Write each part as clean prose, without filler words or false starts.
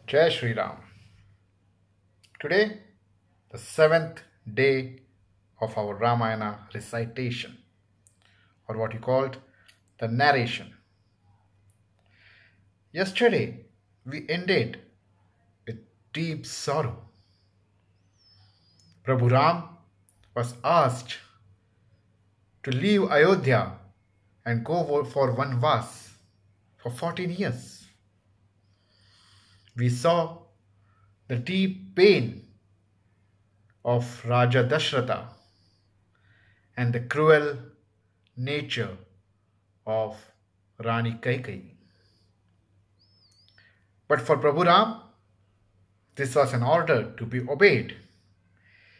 Jai Shri Ram. Today, the seventh day of our Ramayana recitation, or what you called the narration. Yesterday, we ended with deep sorrow. Prabhu Ram was asked to leave Ayodhya and go for Vanvas for 14 years. We saw the deep pain of Raja Dashratha and the cruel nature of Rani Kaikeyi. But for Prabhu Ram, this was an order to be obeyed.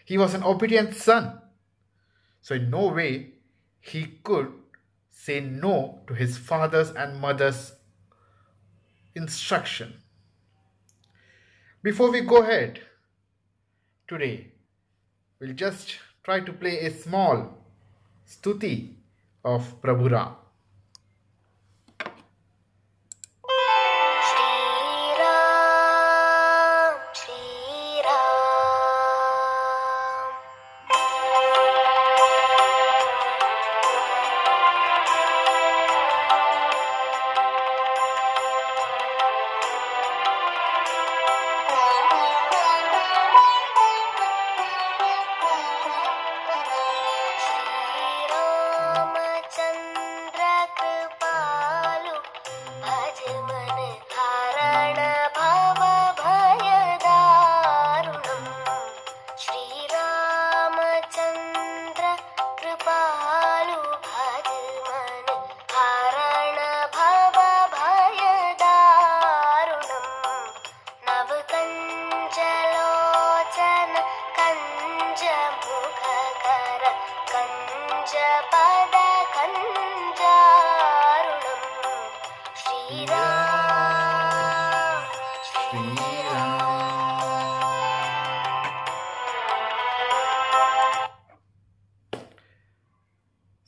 He was an obedient son, so in no way he could say no to his father's and mother's instruction. Before we go ahead, today we'll just try to play a small stuti of Prabhu Ram.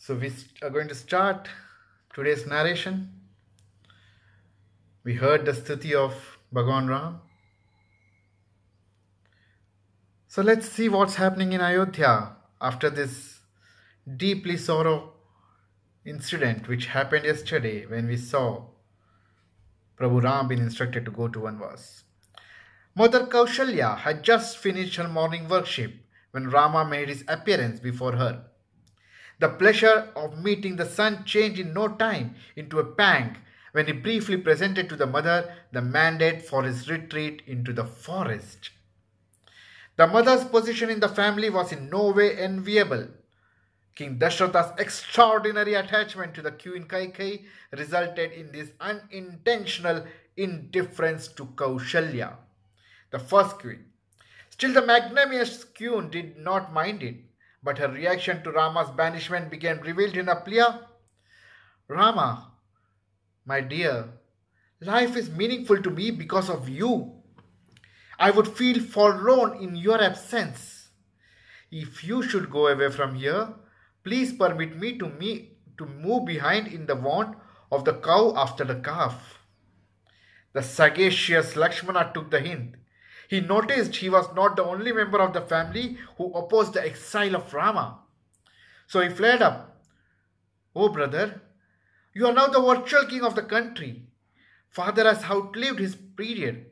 So we are going to start today's narration. We heard the stuti of Bhagwan Ram. So let's see what's happening in Ayodhya after this deeply sorrow incident which happened yesterday when we saw Prabhu Ram being instructed to go to Vanvas. Mother Kaushalya had just finished her morning worship when Rama made his appearance before her. The pleasure of meeting the son changed in no time into a pang when he briefly presented to the mother the mandate for his retreat into the forest. The mother's position in the family was in no way enviable. King Dashratha's extraordinary attachment to the Queen Kaikeyi resulted in this unintentional indifference to Kaushalya, the first queen. Still, the magnanimous queen did not mind it, but her reaction to Rama's banishment became revealed in a plea. Rama, my dear, life is meaningful to me because of you. I would feel forlorn in your absence. If you should go away from here, please permit me to move behind in the want of the cow after the calf. The sagacious Lakshmana took the hint. He noticed he was not the only member of the family who opposed the exile of Rama. So he flared up. Oh brother, you are now the virtual king of the country. Father has outlived his period.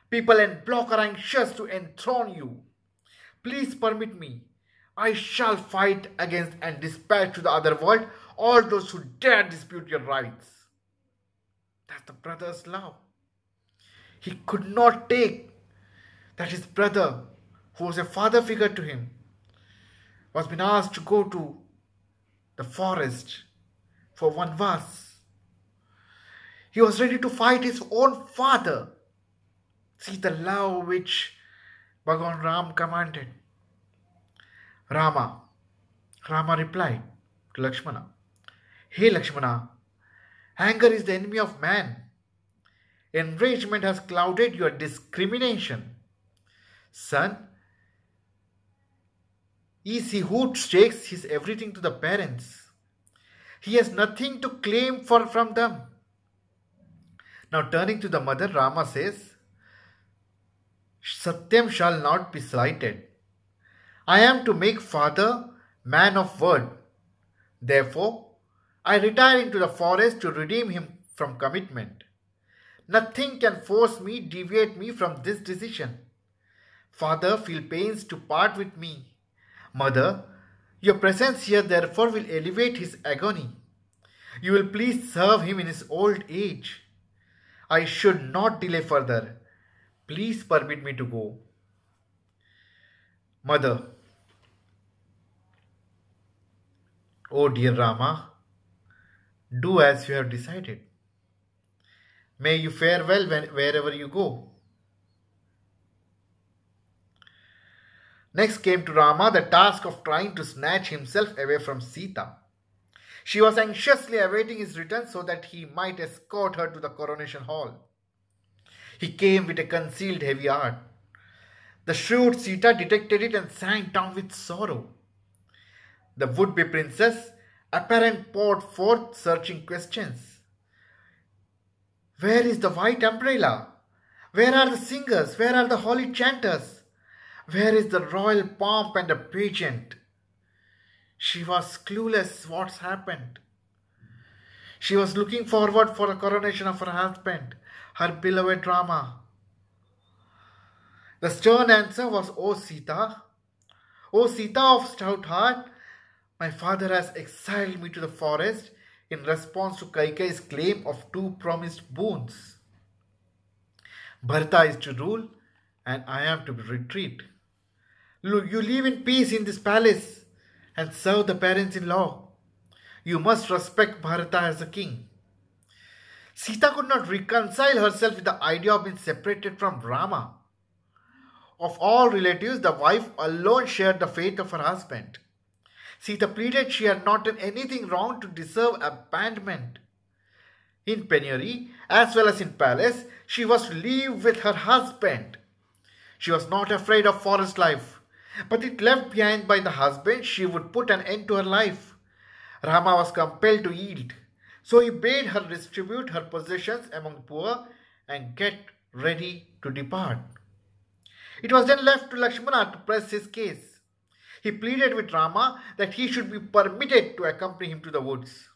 People en bloc are anxious to enthrone you. Please permit me. I shall fight against and dispatch to the other world all those who dare dispute your rights. That's the brother's love. He could not take that his brother, who was a father figure to him, was being asked to go to the forest for Vanvas. He was ready to fight his own father. See the love which Bhagwan Ram commanded. Rama replied to Lakshmana, Hey Lakshmana, anger is the enemy of man. Enragement has clouded your discrimination. Son, is he who stakes his everything to the parents. He has nothing to claim from them. Now turning to the mother, Rama says, Satyam shall not be slighted. I am to make father man of word. Therefore, I retire into the forest to redeem him from commitment. Nothing can force me, deviate me from this decision. Father, feel pains to part with me. Mother, your presence here therefore will elevate his agony. You will please serve him in his old age. I should not delay further. Please permit me to go. Mother, oh dear Rama, do as you have decided. May you fare well wherever you go. Next came to Rama the task of trying to snatch himself away from Sita. She was anxiously awaiting his return so that he might escort her to the coronation hall. He came with a concealed heavy heart. The shrewd Sita detected it and sank down with sorrow. The would-be princess, apparent, poured forth searching questions. Where is the white umbrella? Where are the singers? Where are the holy chanters? Where is the royal pomp and the pageant? She was clueless what's happened. She was looking forward for the coronation of her husband, her beloved Rama. The stern answer was, O Sita of stout heart, my father has exiled me to the forest in response to Kaikeyi's claim of 2 promised boons. Bharata is to rule and I am to retreat. You live in peace in this palace and serve the parents-in-law. You must respect Bharata as a king. Sita could not reconcile herself with the idea of being separated from Rama. Of all relatives, the wife alone shared the fate of her husband. Sita pleaded she had not done anything wrong to deserve abandonment. In penury, as well as in palace, she was to live with her husband. She was not afraid of forest life, but if left behind by the husband, she would put an end to her life. Rama was compelled to yield, so he bade her distribute her possessions among the poor and get ready to depart. It was then left to Lakshmana to press his case. He pleaded with Rama that he should be permitted to accompany him to the woods.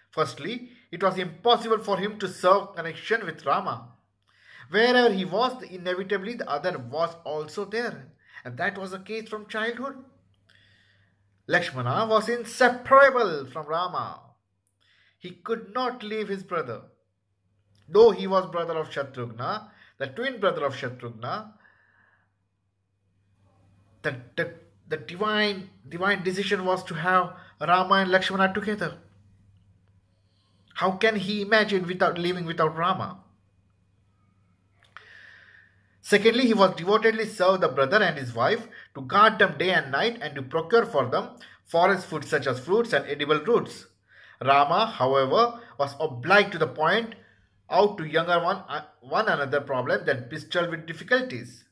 Firstly, it was impossible for him to serve connection with Rama. Wherever he was, inevitably the other was also there. And that was the case from childhood. Lakshmana was inseparable from Rama. He could not leave his brother. Though he was brother of Shatrughna, the twin brother of Shatrughna, the divine decision was to have Rama and Lakshmana together. How can he imagine living without Rama? Secondly, he was devotedly served the brother and his wife to guard them day and night and to procure for them forest food such as fruits and edible roots. Rama, however, was obliged to the point out to younger one another problem that bristled with difficulties.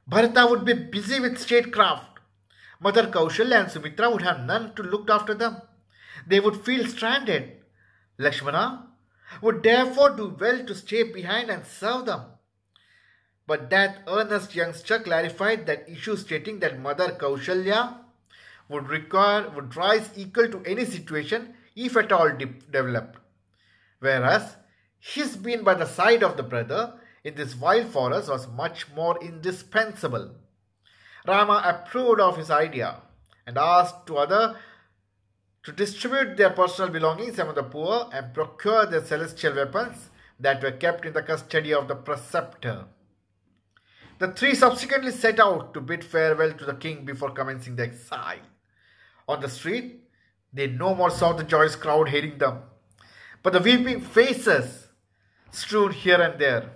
Bharata would be busy with statecraft. Mother Kaushalya and Sumitra would have none to look after them. They would feel stranded. Lakshmana would therefore do well to stay behind and serve them. But that earnest youngster clarified that issue, stating that Mother Kaushalya would rise equal to any situation if at all developed. Whereas his being by the side of the brother in this wild forest was much more indispensable. Rama approved of his idea and asked others to distribute their personal belongings among the poor and procure their celestial weapons that were kept in the custody of the preceptor. The 3 subsequently set out to bid farewell to the king before commencing the exile. On the street, they no more saw the joyous crowd hailing them, but the weeping faces strewed here and there.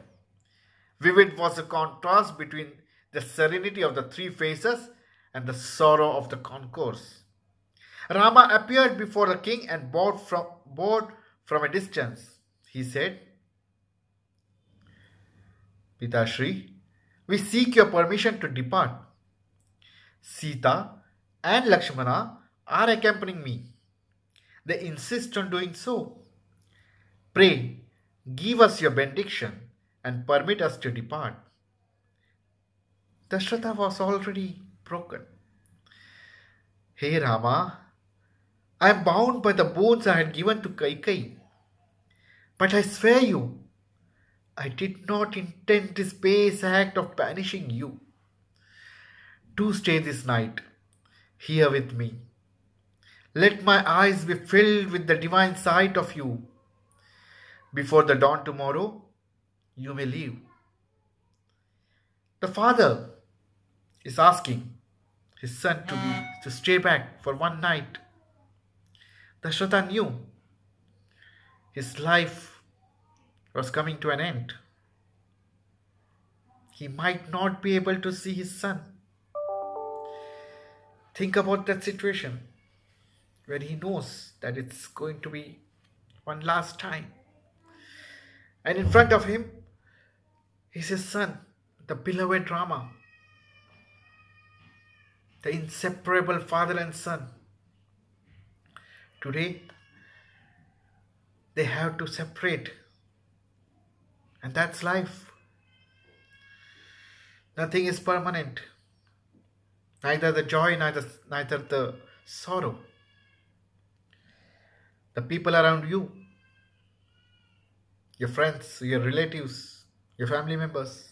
Vivid was the contrast between the serenity of the 3 faces and the sorrow of the concourse. Rama appeared before the king and bowed from a distance. He said, Pitashri, we seek your permission to depart. Sita and Lakshmana are accompanying me. They insist on doing so. Pray, give us your benediction and permit us to depart. Dasharatha was already broken. Hey Rama, I am bound by the bones I had given to Kaikeyi. But I swear you, I did not intend this base act of banishing you. Do stay this night here with me. Let my eyes be filled with the divine sight of you. Before the dawn tomorrow, you may leave. The father is asking his son to stay back for one night. Dasharatha knew his life was coming to an end. He might not be able to see his son. Think about that situation where he knows that it's going to be one last time. And in front of him is his son, the beloved Rama, the inseparable father and son. Today, they have to separate. And that's life. Nothing is permanent. Neither the joy, neither the sorrow. The people around you, your friends, your relatives, your family members,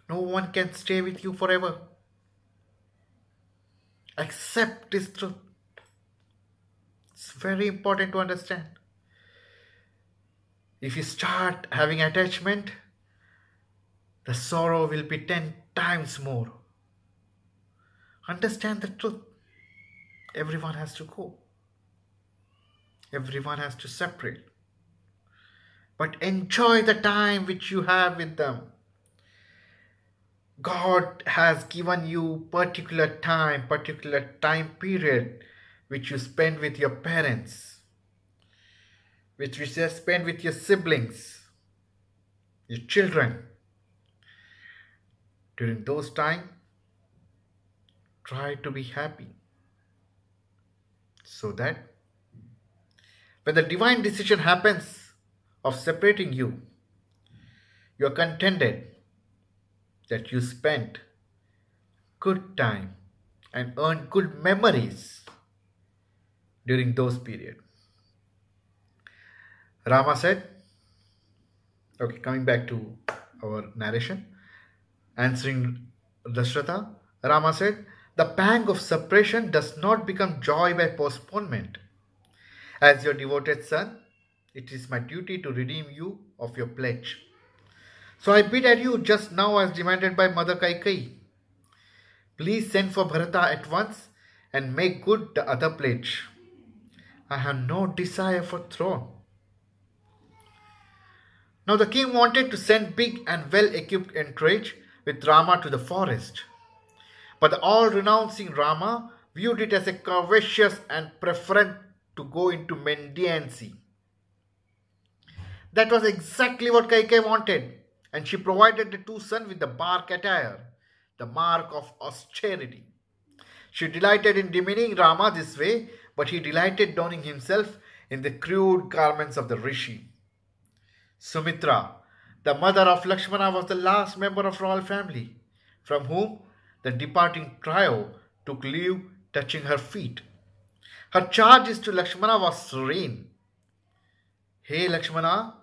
no one can stay with you forever. Accept this truth. It's very important to understand. If you start having attachment, the sorrow will be 10 times more. Understand the truth. Everyone has to go. Everyone has to separate. But enjoy the time which you have with them. God has given you particular time period which you spend with your parents, which you spend with your siblings, your children. During those times, try to be happy so that when the divine decision happens of separating you, you are contented that you spent good time and earned good memories during those periods. Rama said, okay, coming back to our narration, answering Dasharatha, Rama said, the pang of separation does not become joy by postponement. As your devoted son, it is my duty to redeem you of your pledge. So I bid adieu just now as demanded by Mother Kaikeyi. Please send for Bharata at once and make good the other pledge. I have no desire for throne. Now the king wanted to send big and well-equipped entourage with Rama to the forest. But the all-renouncing Rama viewed it as a covetous and preferred to go into mendiancy. That was exactly what Kaikeyi wanted, and she provided the two sons with the bark attire, the mark of austerity. She delighted in demeaning Rama this way, but he delighted donning himself in the crude garments of the rishi. Sumitra, the mother of Lakshmana, was the last member of royal family, from whom the departing trio took leave, touching her feet. Her charges to Lakshmana was serene. Hey Lakshmana,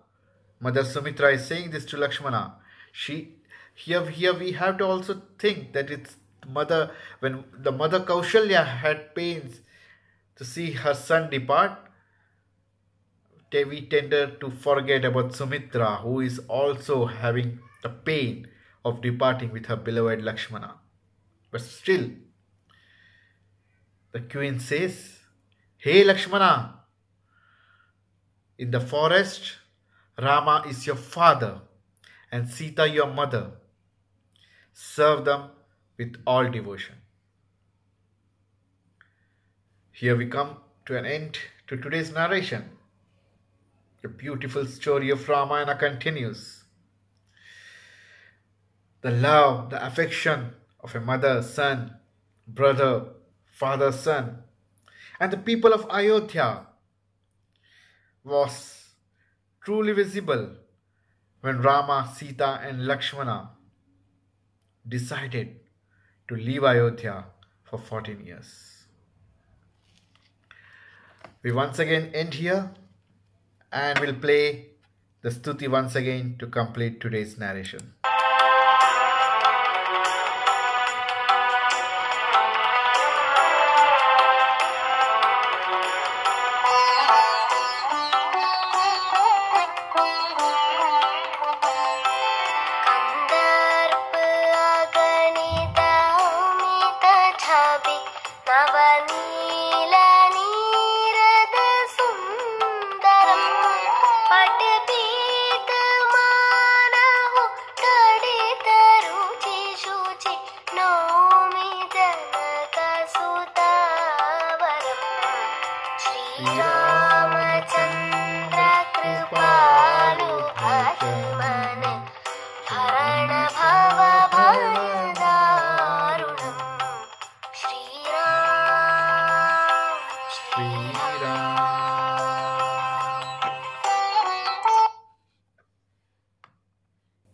Mother Sumitra is saying this to Lakshmana. Here we have to also think that it's mother, when the mother Kaushalya had pains to see her son depart, we tended to forget about Sumitra, who is also having the pain of departing with her beloved Lakshmana. But still, the queen says, hey Lakshmana, in the forest, Rama is your father and Sita your mother. Serve them with all devotion. Here we come to an end to today's narration. The beautiful story of Ramayana continues. The love, the affection of a mother, son, brother, father, son, and the people of Ayodhya was truly visible when Rama, Sita and Lakshmana decided to leave Ayodhya for 14 years. We once again end here and will play the Stuti once again to complete today's narration. Ramchandra कृपालु भजमन हरण भव भयदारुणम् श्रीराम श्रीराम